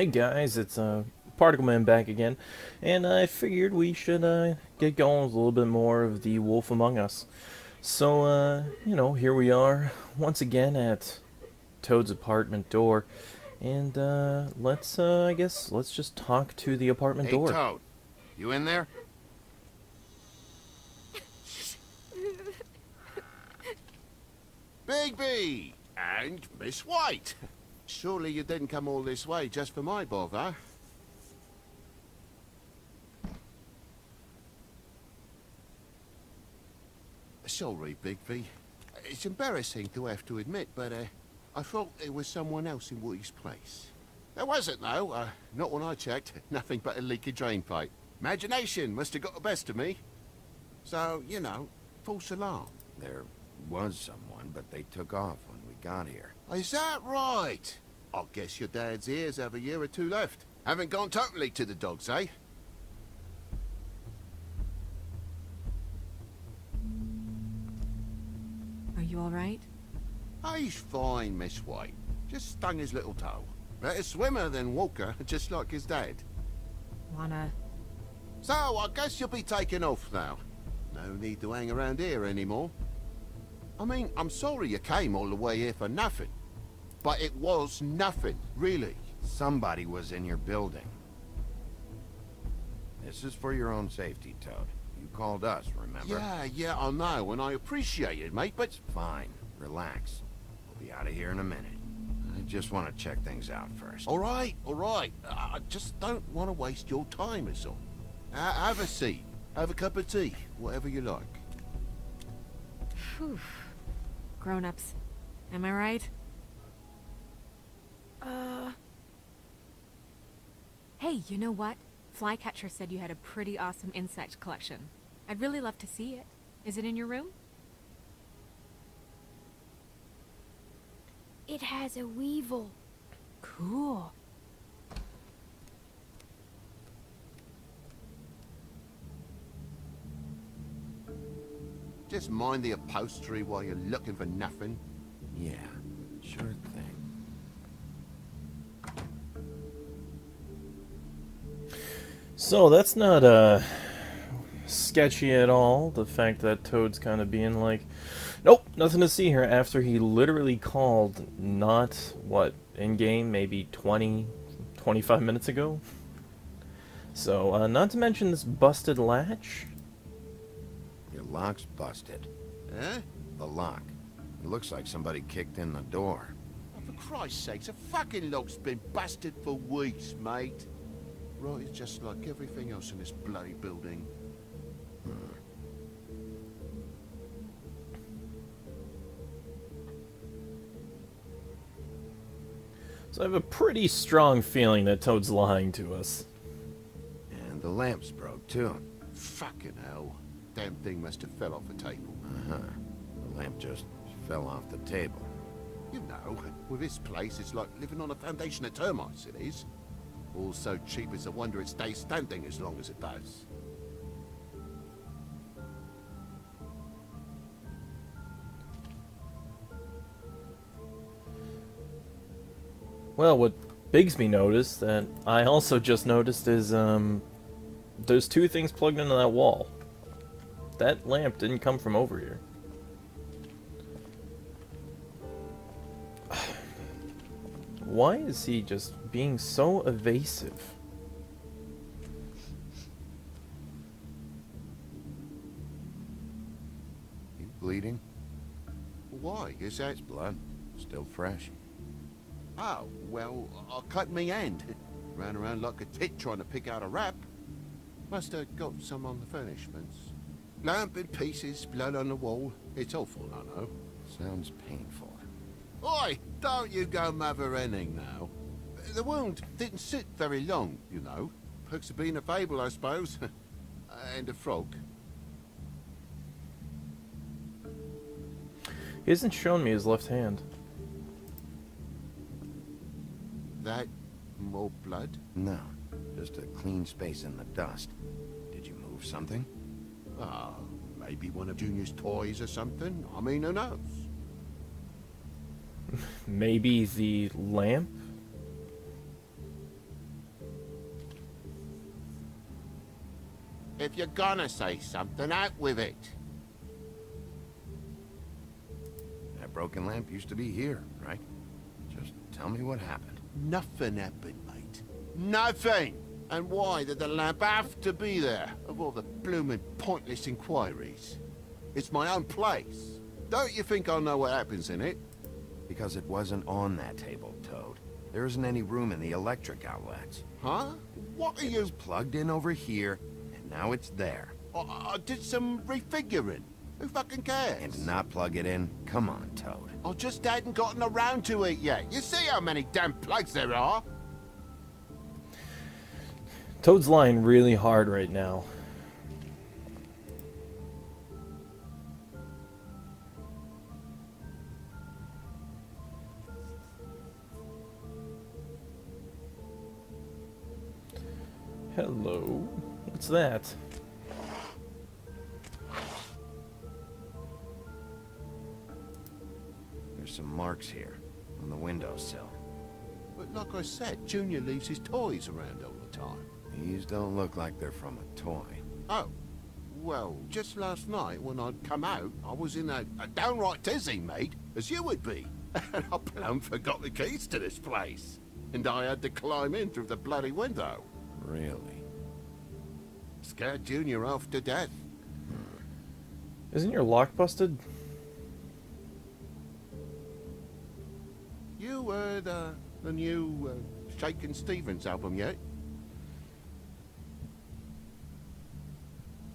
Hey guys, it's Particle Man back again, and I figured we should get going with a little bit more of the Wolf Among Us. So, here we are once again at Toad's apartment door, and I guess, let's just talk to the apartment Hey, door. Toad. You in there? Bigby! And Miss White! Surely you didn't come all this way just for my bother? Sorry, Bigby. It's embarrassing to have to admit, but I thought there was someone else in Woody's place. There wasn't, though. Not when I checked. Nothing but a leaky drain pipe. Imagination must have got the best of me. So, you know, false alarm. There was someone, but they took off when we got here. Is that right? I guess your dad's ears have a year or two left. Haven't gone totally to the dogs, eh? Are you all right? He's fine, Miss White. Just stung his little toe. Better swimmer than Walker, just like his dad. Wanna... So, I guess you'll be taking off now. No need to hang around here anymore. I mean, I'm sorry you came all the way here for nothing. But it was nothing, really. Somebody was in your building. This is for your own safety, Toad. You called us, remember? Yeah, I know, and I appreciate it, mate, but... Fine. Relax. We'll be out of here in a minute. I just want to check things out first. All right. I just don't want to waste your time, is all. Have a seat. Have a cup of tea. Whatever you like. Phew. Grown-ups. Am I right? Hey, you know what? Flycatcher said you had a pretty awesome insect collection. I'd really love to see it. Is it in your room? It has a weevil. Cool. Just mind the upholstery while you're looking for nothing. Yeah, sure thing. So, that's not sketchy at all, the fact that Toad's kind of being like, nope, nothing to see here, after he literally called not, what, in-game, maybe 20, 25 minutes ago? So, not to mention this busted latch. Your lock's busted. Eh? The lock. It looks like somebody kicked in the door. Oh, for Christ's sakes, a fucking lock's been busted for weeks, mate. Right, it's just like everything else in this bloody building. So I have a pretty strong feeling that Toad's lying to us. And the lamp's broke, too. Fucking hell. Damn thing must have fell off the table. Uh-huh. The lamp just fell off the table. You know, with this place, it's like living on a foundation of termites, it is. All so cheap, it's a wonder it stays standing as long as it does. Well, what Bigsby noticed, that I also just noticed, is, there's two things plugged into that wall. That lamp didn't come from over here. Why is he just being so evasive? You bleeding? Why? Is that... It's blood. Still fresh. Oh, well, I cut me hand. Ran around like a tit trying to pick out a wrap. Must have got some on the furnishments. Lamp in pieces, blood on the wall. It's awful, I know. Sounds painful. Oi, don't you go mother-henning now. The wound didn't sit very long, you know. Perks of being a fable, I suppose. And a frog. He hasn't shown me his left hand. That more blood? No, just a clean space in the dust. Did you move something? Ah, maybe one of Junior's toys or something. I mean, who knows? Maybe the lamp? If you're gonna say something, out with it. That broken lamp used to be here, right? Just tell me what happened. Nothing happened, mate. Nothing! And why did the lamp have to be there, of all the blooming pointless inquiries? It's my own place. Don't you think I know what happens in it? Because it wasn't on that table, Toad. There isn't any room in the electric outlets. Huh? What are you... It's plugged in over here, and now it's there. I did some refiguring. Who fucking cares? And to not plug it in? Come on, Toad. I just hadn't gotten around to it yet. You see how many damn plugs there are? Toad's lying really hard right now. Hello. What's that? There's some marks here on the windowsill. But like I said, Junior leaves his toys around all the time. These don't look like they're from a toy. Oh. Well, just last night when I'd come out, I was in a downright tizzy, mate, as you would be. And I plumb forgot the keys to this place. And I had to climb in through the bloody window. Really? Scared Junior off to death. Isn't your lock busted? You heard the new Shakin' Stevens album yet?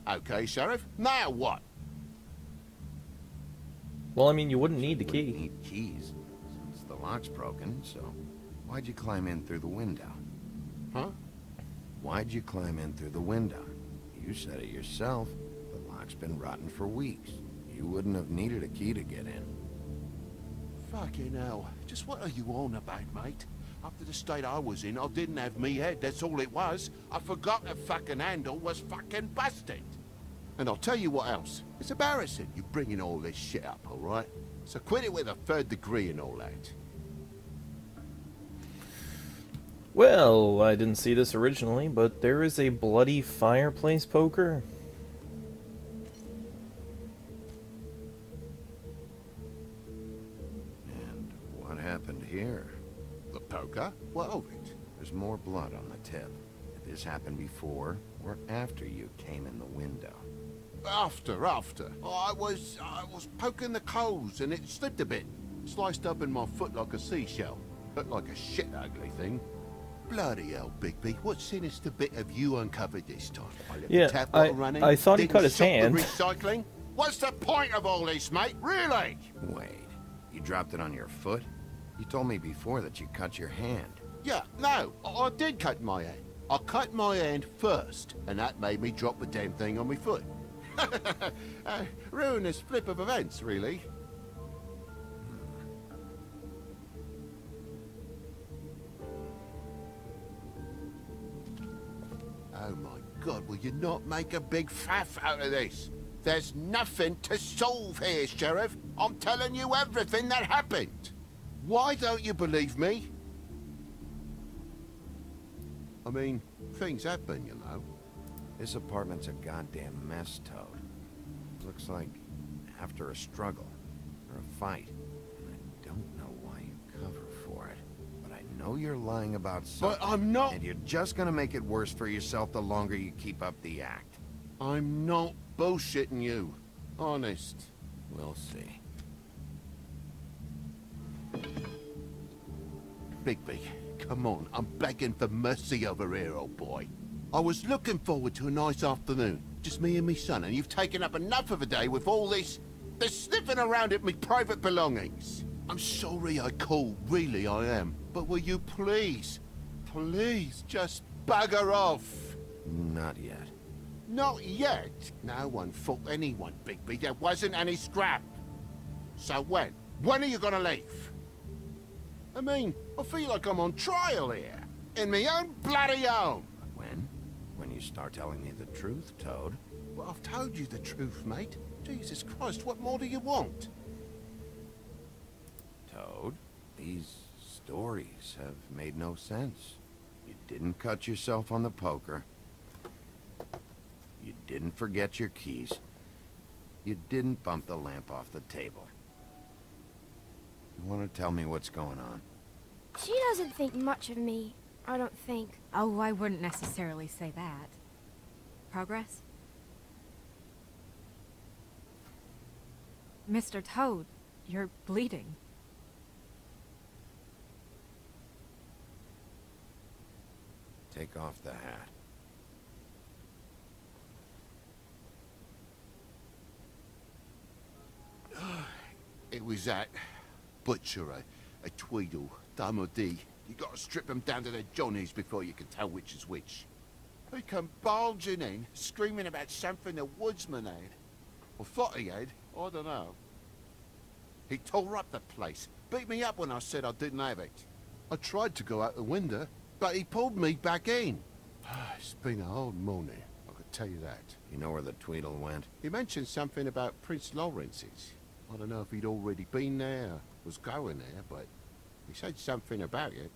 Okay, Sheriff. Now what? Well, I mean, you wouldn't need the Wouldn't key. need keys, since the lock's broken, so why'd you climb in through the window? Huh? Why'd you climb in through the window? You said it yourself. The lock's been rotten for weeks. You wouldn't have needed a key to get in. Fucking hell. Just what are you on about, mate? After the state I was in, I didn't have me head, that's all it was. I forgot the fucking handle was fucking busted. And I'll tell you what else. It's embarrassing you bringing all this shit up, alright? So quit it with a third degree and all that. Well, I didn't see this originally, but there is a bloody fireplace poker. And what happened here? The poker? What of it? There's more blood on the tip. Did this happen before or after you came in the window? After. I was poking the coals and it slipped a bit. Sliced up in my foot like a seashell. Looked like a shit ugly thing. Bloody hell, Bigby. What sinister bit have you uncovered this time? I left Yeah, the tap water running. I thought he Didn't cut his stop the hand. recycling? What's the point of all this, mate? Really? Wait, you dropped it on your foot? You told me before that you cut your hand. Yeah, no, I did cut my hand. I cut my hand first, and that made me drop the damn thing on my foot. Ruinous flip of events, really. Oh my God, will you not make a big faff out of this? There's nothing to solve here, Sheriff. I'm telling you everything that happened. Why don't you believe me? I mean, things happen, you know. This apartment's a goddamn mess, Toad. Looks like after a struggle or a fight. And I don't know why you cover for it, but I know you're lying about something. But I'm not... And you're just gonna make it worse for yourself the longer you keep up the act. I'm not bullshitting you. Honest. We'll see. Bigby, come on. I'm begging for mercy over here, old boy. I was looking forward to a nice afternoon. Just me and me son, and you've taken up enough of a day with all this sniffing around at me private belongings. I'm sorry I called, really I am. But will you please just bugger off? Not yet. Not yet. No one fought anyone, Bigby. There wasn't any scrap. So when? When are you gonna leave? I mean, I feel like I'm on trial here. In my own bloody home. When? When you start telling me the truth, Toad. Well, I've told you the truth, mate. Jesus Christ, what more do you want? Toad, these stories have made no sense. You didn't cut yourself on the poker. You didn't forget your keys. You didn't bump the lamp off the table. You want to tell me what's going on? She doesn't think much of me, I don't think. Oh, I wouldn't necessarily say that. Progress? Mr. Toad, you're bleeding. Take off the hat. It was that butcher, a Tweedle, Damo D. You gotta strip them down to their johnnies before you can tell which is which. He come bulging in, screaming about something the woodsman had. Or thought he had, I don't know. He tore up the place, beat me up when I said I didn't have it. I tried to go out the window, but he pulled me back in. It's been a hard morning, I could tell you that. You know where the Tweedle went? He mentioned something about Prince Lawrence's. I don't know if he'd already been there, or was going there, but he said something about it.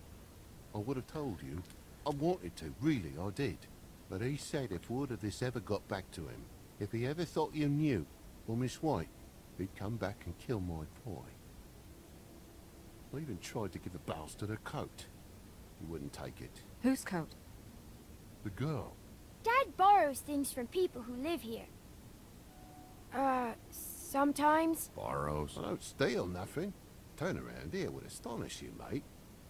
I would have told you. I wanted to, really, I did. But he said if word of this ever got back to him, if he ever thought you knew, or Miss White, he'd come back and kill my boy. I even tried to give the bastard a coat. He wouldn't take it. Whose coat? The girl. Dad borrows things from people who live here. Sometimes. Borrows. I don't steal nothing. Turn around here would astonish you, mate.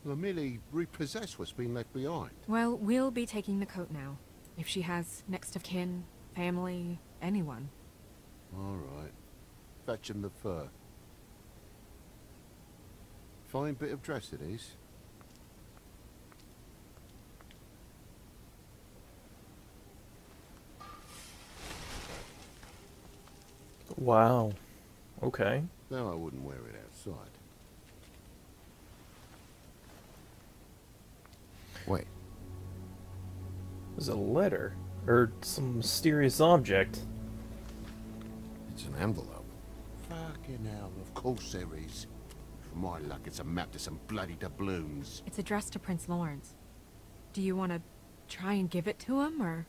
I merely repossess what's been left behind. Well, we'll be taking the coat now. If she has next of kin, family, anyone. All right. Fetch him the fur. Fine bit of dress it is. Wow. Okay. No, I wouldn't wear it outside. Wait, There's a letter. Or some mysterious object. it's an envelope. Fucking hell, of course there is. For my luck, it's a map to some bloody doubloons. It's addressed to Prince Lawrence. Do you want to try and give it to him, or...?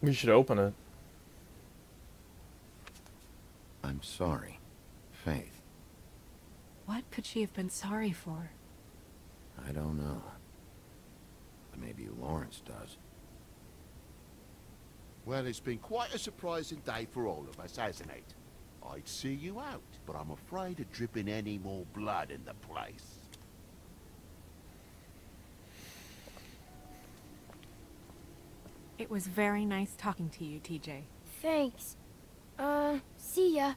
We should open it. I'm sorry, Faith. What could she have been sorry for? I don't know. But maybe Lawrence does. Well, it's been quite a surprising day for all of us, hasn't it? I'd see you out, but I'm afraid of dripping any more blood in the place. It was very nice talking to you, TJ. Thanks. See ya.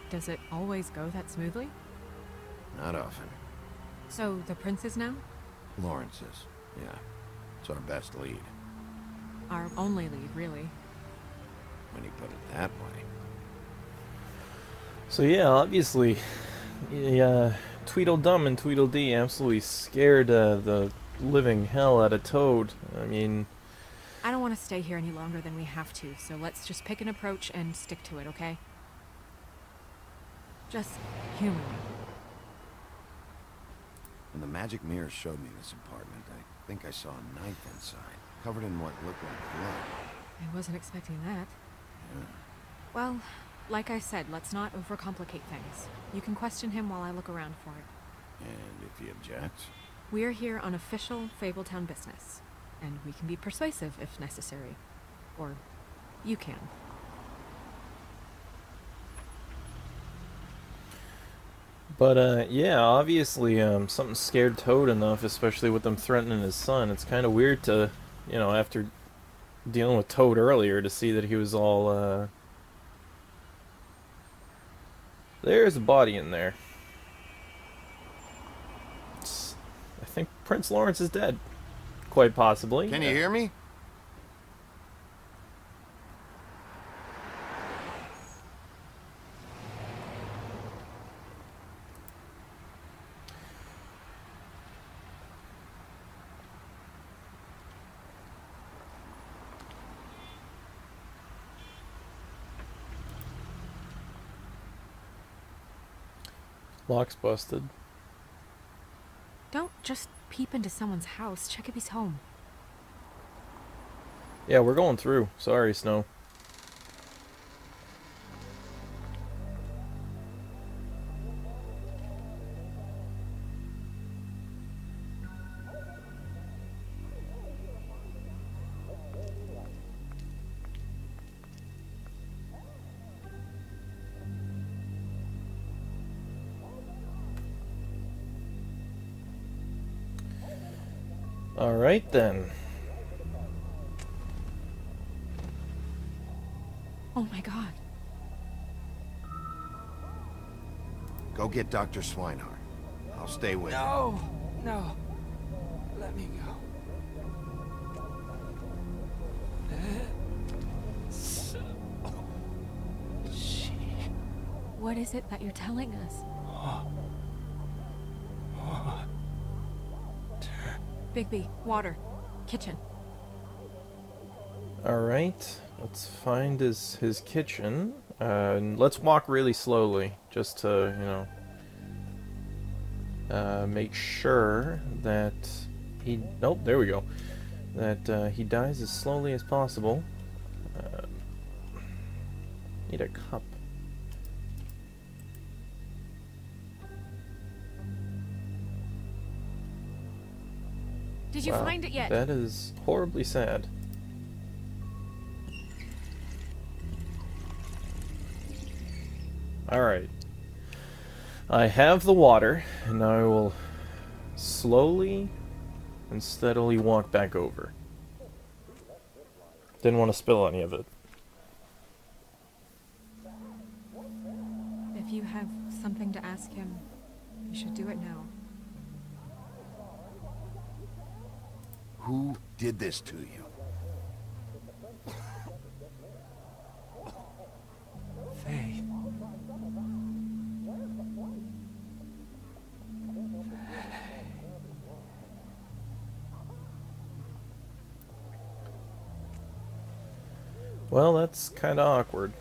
Does it always go that smoothly? Not often. So, the prince is now? Lawrence's, yeah. It's our best lead, Our only lead, really. when you put it that way. So yeah, obviously, Tweedledum and Tweedledee absolutely scared the living hell out of Toad. I mean, I don't want to stay here any longer than we have to, so let's just pick an approach and stick to it, okay? Just humor me. When the magic mirror showed me this apartment, I think I saw a knife inside, covered in what looked like blood. I wasn't expecting that. Yeah. Well, like I said, let's not overcomplicate things. You can question him while I look around for it. And if he objects? We're here on official Fabletown business, and we can be persuasive if necessary. Or you can. but yeah, obviously, something scared Toad enough, especially with them threatening his son. It's kind of weird to, after dealing with Toad earlier, to see that he was all, There's a body in there. I think Prince Lawrence is dead. Quite possibly. Can you hear me? Lock's busted. Don't just peep into someone's house. Check if he's home. Yeah, we're going through. Sorry, Snow. Alright then. Oh my god. Go get Dr. Swinehart. I'll stay with you. No, no. Let me go. What is it that you're telling us? Bigby, water. Kitchen. Alright, let's find his kitchen. And let's walk really slowly, just to, make sure that he... Nope, there we go. That he dies as slowly as possible. Need a cup. Did you Wow, find it yet? That is horribly sad. Alright. I have the water, and I will slowly and steadily walk back over. Didn't want to spill any of it. If you have something to ask him, you should do it now. Who did this to you? Faith. Well, that's kind of awkward.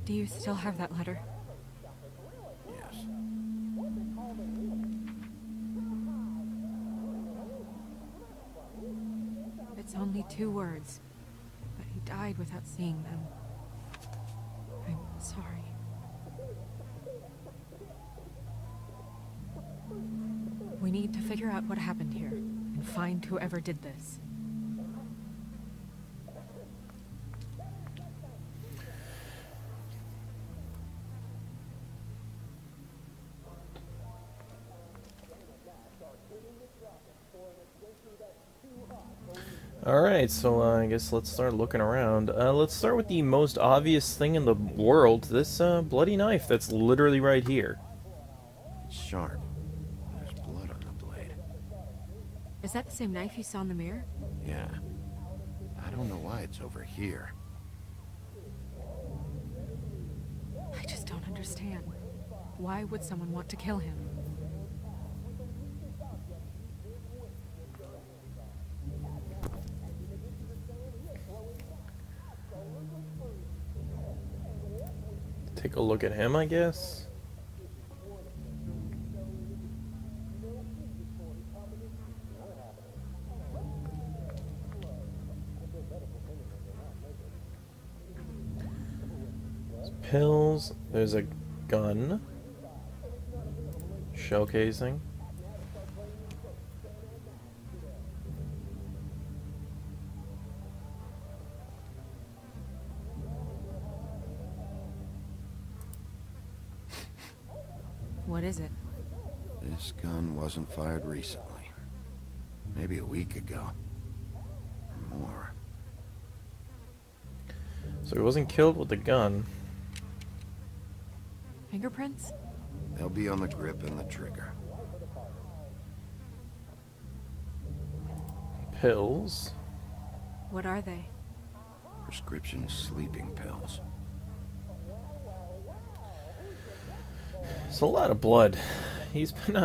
Do you still have that letter? Yes. It's only 2 words, but he died without seeing them. I'm sorry. We need to figure out what happened here and find whoever did this. Alright, so I guess let's start looking around. Let's start with the most obvious thing in the world, this bloody knife that's literally right here. It's sharp. There's blood on the blade. Is that the same knife you saw in the mirror? Yeah. I don't know why it's over here. I just don't understand. Why would someone want to kill him? Take a look at him, I guess. There's pills. There's a gun. Shell casing. What is it? This gun wasn't fired recently. Maybe a week ago. Or more. So he wasn't killed with the gun. Fingerprints? They'll be on the grip and the trigger. Pills. What are they? Prescription sleeping pills. It's a lot of blood. He's been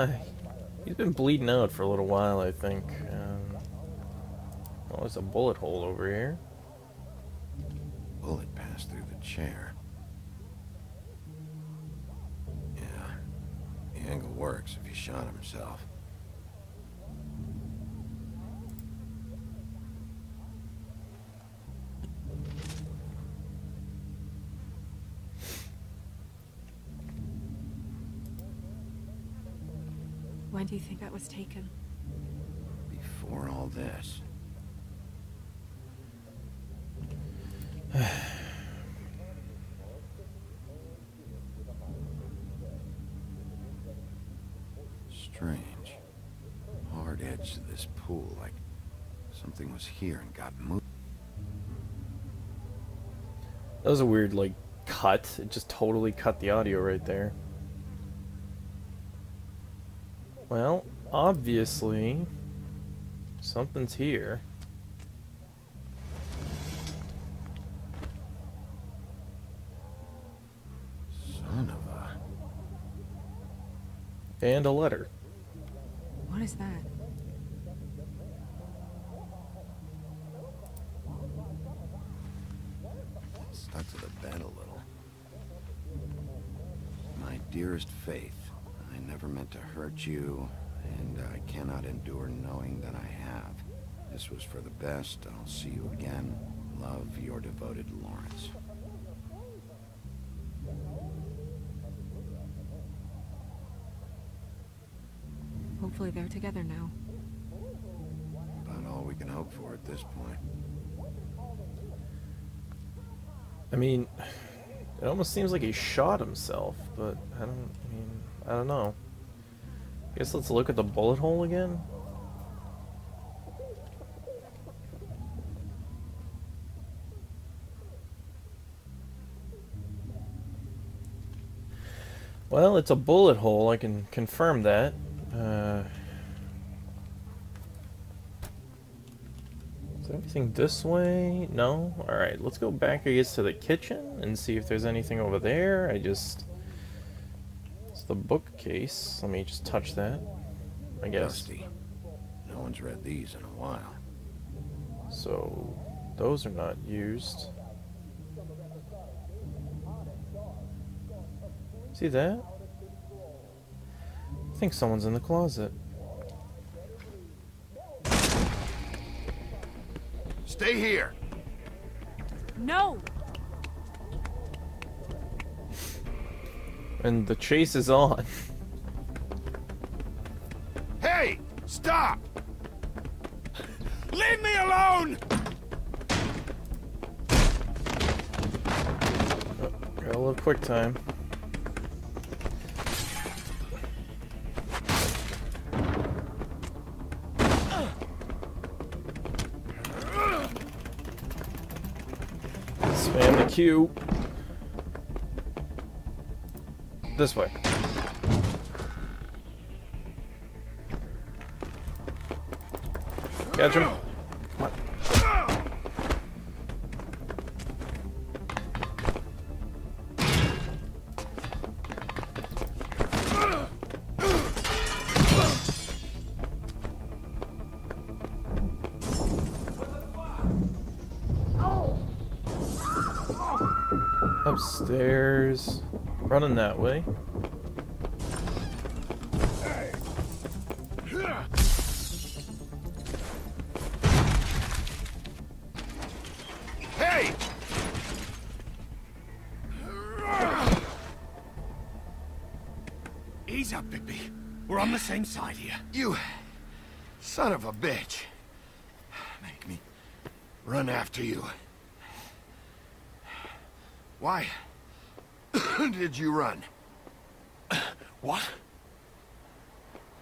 He's been bleeding out for a little while, I think. Oh, there's a bullet hole over here. Bullet passed through the chair. Yeah, the angle works if he shot himself. When do you think that was taken? Before all this. Strange. Hard edge to this pool, like something was here and got moved. That was a weird, like, cut. It just totally cut the audio right there. Well, obviously, something's here. Son of a... And a letter. What is that? Stuck to the bed a little. My dearest Faith, I never meant to hurt you, and I cannot endure knowing that I have. This was for the best. I'll see you again. Love, your devoted Lawrence. Hopefully they're together now. About all we can hope for at this point. I mean, it almost seems like he shot himself, but I don't know. I guess let's look at the bullet hole again. Well, it's a bullet hole, I can confirm that. Is there anything this way? No? Alright, let's go back, I guess, to the kitchen and see if there's anything over there. It's the bookcase. Let me just touch that, I guess. Dusty. No one's read these in a while. So, those are not used. See that? I think someone's in the closet. Stay here! No! And the chase is on. Hey! Stop! Leave me alone! Got a little quick time. Spam the Q. This way. Catch him. Come on. Upstairs. Running that way. Hey! Ease up, Bigby. We're on the same side here. You son of a bitch. Make me run after you. Why did you run? What?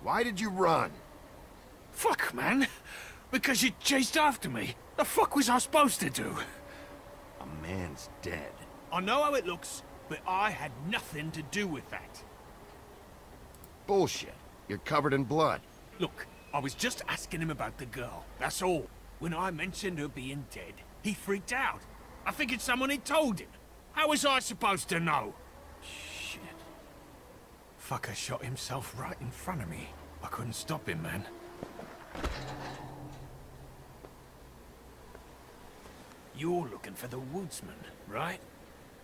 Why did you run? Fuck, man. Because you chased after me. The fuck was I supposed to do? A man's dead. I know how it looks, but I had nothing to do with that. Bullshit. You're covered in blood. Look, I was just asking him about the girl. That's all. When I mentioned her being dead, he freaked out. I figured someone had told him. How was I supposed to know? Shit. Fucker shot himself right in front of me. I couldn't stop him, man. You're looking for the woodsman, right?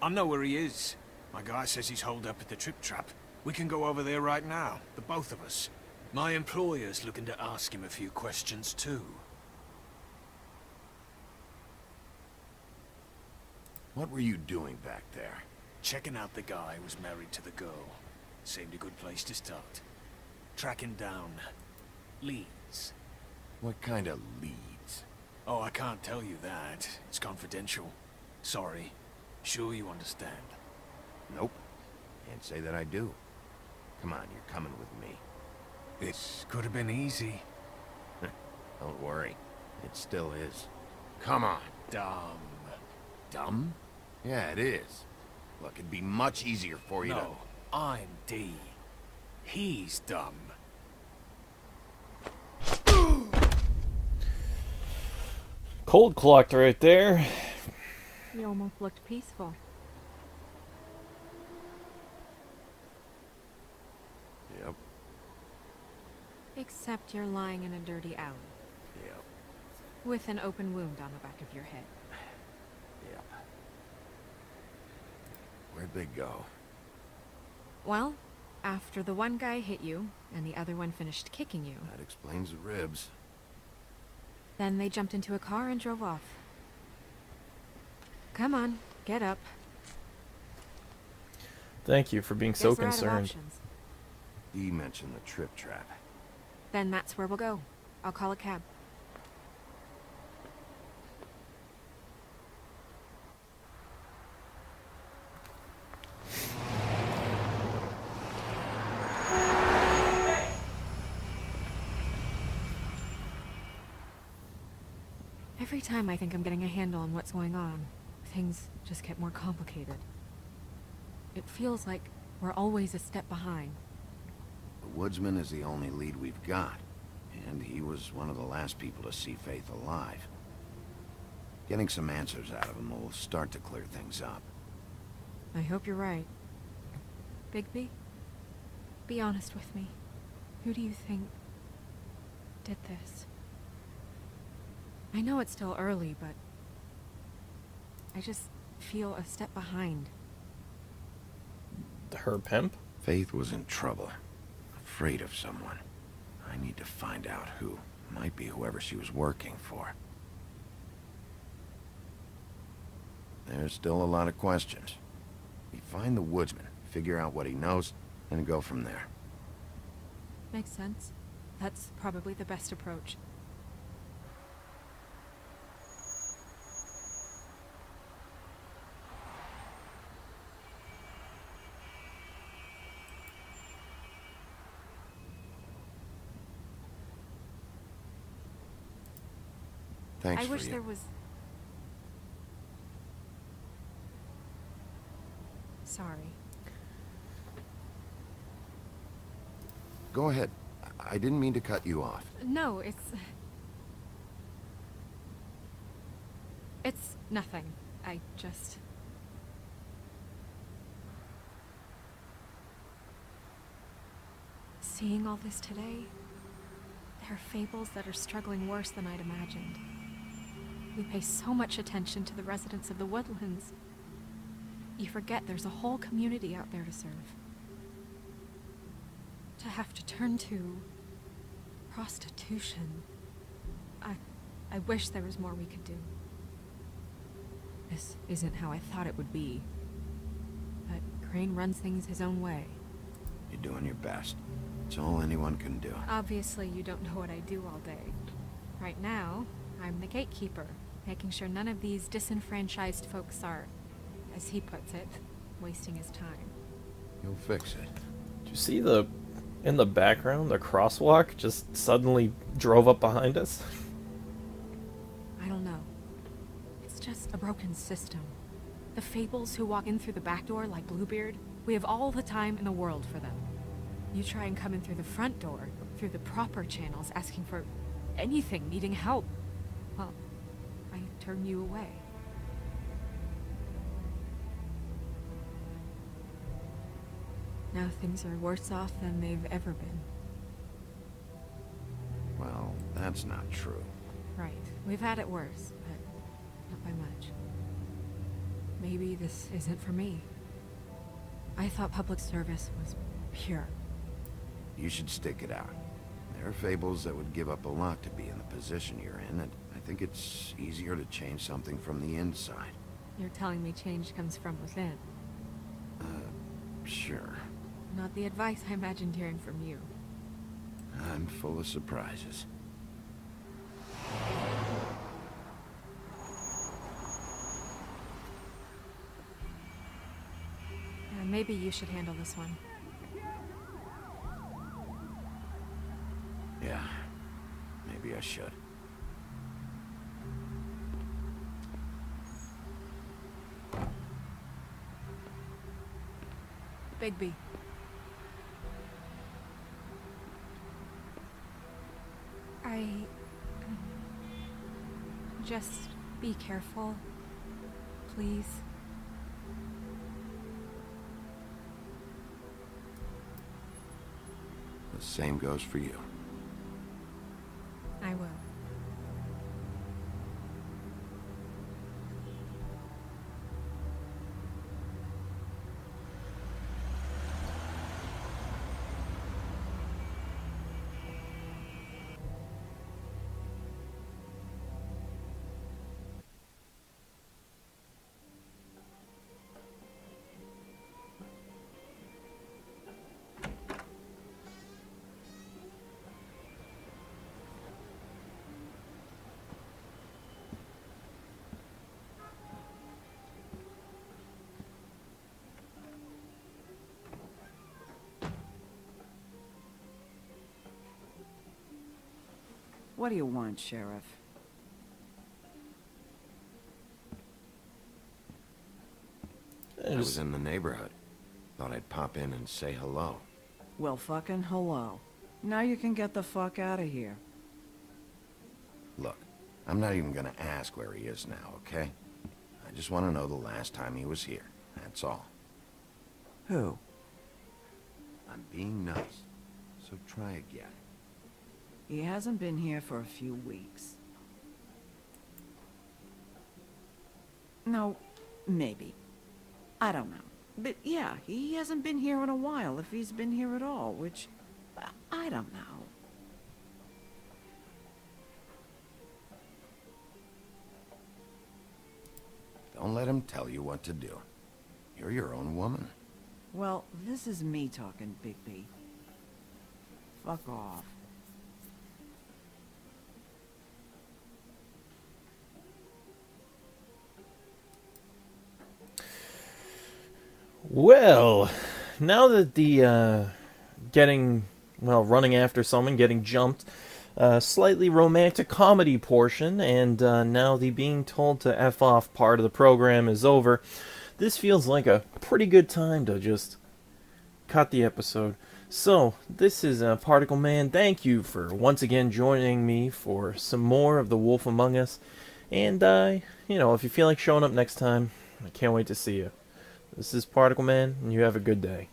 I know where he is. My guy says he's holed up at the Trip Trap. We can go over there right now, the both of us. My employer's looking to ask him a few questions, too. What were you doing back there? Checking out the guy who was married to the girl. Seemed a good place to start. Tracking down leads. What kind of leads? Oh, I can't tell you that. It's confidential. Sorry. Sure you understand. Nope. Can't say that I do. Come on, you're coming with me. This could have been easy. Don't worry. It still is. Come on. Dumb. Dumb? Yeah, it is. Look, it'd be much easier for you No, I'm D. He's dumb. Cold clocked right there. You almost looked peaceful. to... Yep. Except you're lying in a dirty alley. Yep. With an open wound on the back of your head. Yep. Where'd they go? Well, after the one guy hit you, and the other one finished kicking you, That explains the ribs. then they jumped into a car and drove off. Come on, get up. Thank you for being so Guess we're out of concerned. options. Dee mentioned the Trip Trap. Then that's where we'll go. I'll call a cab. Every time I think I'm getting a handle on what's going on, things just get more complicated. It feels like we're always a step behind. The woodsman is the only lead we've got, and he was one of the last people to see Faith alive. Getting some answers out of him will start to clear things up. I hope you're right. Bigby, be honest with me. Who do you think did this? I know it's still early, but I just feel a step behind. Her pimp? Faith was in trouble, afraid of someone. I need to find out who. Might be whoever she was working for. There's still a lot of questions. We find the woodsman, figure out what he knows, and go from there. Makes sense. That's probably the best approach. Thanks I for wish you. there was... Sorry. Go ahead. I didn't mean to cut you off. No, it's nothing. I just... Seeing all this today, there are fables that are struggling worse than I'd imagined. We pay so much attention to the residents of the woodlands. You forget there's a whole community out there to serve. To have to turn to prostitution. I wish there was more we could do. This isn't how I thought it would be. But Crane runs things his own way. You're doing your best. It's all anyone can do. Obviously, you don't know what I do all day. Right now, I'm the gatekeeper, making sure none of these disenfranchised folks are, as he puts it, wasting his time. You'll fix it. Did you see in the background, the crosswalk just suddenly drove up behind us? I don't know. It's just a broken system. The fables who walk in through the back door like Bluebeard, we have all the time in the world for them. You try and come in through the front door, through the proper channels, asking for anything, needing help. Well, I turn you away. Now things are worse off than they've ever been. that's not true. Right. We've had it worse, but not by much. Maybe this isn't for me. I thought public service was pure. You should stick it out. There are fables that would give up a lot to be in the position you're in, and I think it's easier to change something from the inside. You're telling me change comes from within. Sure. Not the advice I imagined hearing from you. I'm full of surprises. Maybe you should handle this one. Yeah, maybe I should. Bigby. Just be careful, please. The same goes for you. I will. What do you want, Sheriff? I was in the neighborhood. Thought I'd pop in and say hello. Well, fucking hello. Now you can get the fuck out of here. Look, I'm not even gonna ask where he is now, okay? I just want to know the last time he was here. That's all. Who? I'm being nice, so try again. He hasn't been here for a few weeks. No, maybe. I don't know. But yeah, he hasn't been here in a while, if he's been here at all, which... I don't know. Don't let him tell you what to do. You're your own woman. Well, this is me talking, Bigby. Fuck off. Well, now that the running after someone, getting jumped, slightly romantic comedy portion, and now the being told to F off part of the program is over, this feels like a pretty good time to just cut the episode. So, this is Particle Man. Thank you for once again joining me for some more of The Wolf Among Us. And, if you feel like showing up next time, I can't wait to see you. This is Particle Man, and you have a good day.